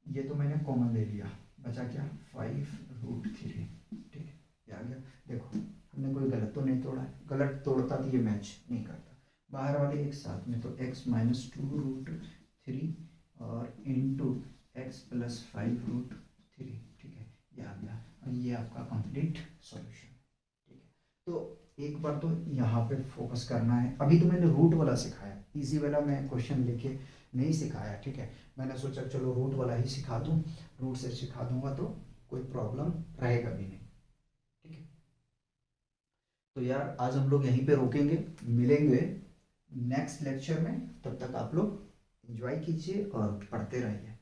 ये तो मैंने कॉमन ले लिया, बचा क्या 5√3, ठीक है, ये आ गया। देखो हमने कोई गलत तो नहीं तोड़ा है, गलत तोड़ता तो ये मैच नहीं करता, बाहर वाले एक साथ में, तो x -2√3 और इंटू x + 5√3, ठीक है, ये आ गया। और ये आपका कंप्लीट सॉल्यूशन, ठीक है। तो एक बार तो यहाँ पे फोकस करना है, अभी तो मैंने रूट वाला सिखाया, इजी वाला मैं क्वेश्चन लेके नहीं सिखाया, ठीक है। मैंने सोचा चलो रूट वाला ही सिखा दूँ, रूट से सिखा दूंगा तो कोई प्रॉब्लम रहेगा भी नहीं, ठीक है। तो यार आज हम लोग यहीं पे रोकेंगे, मिलेंगे नेक्स्ट लेक्चर में, तब तक आप लोग एंजॉय कीजिए और पढ़ते रहिए।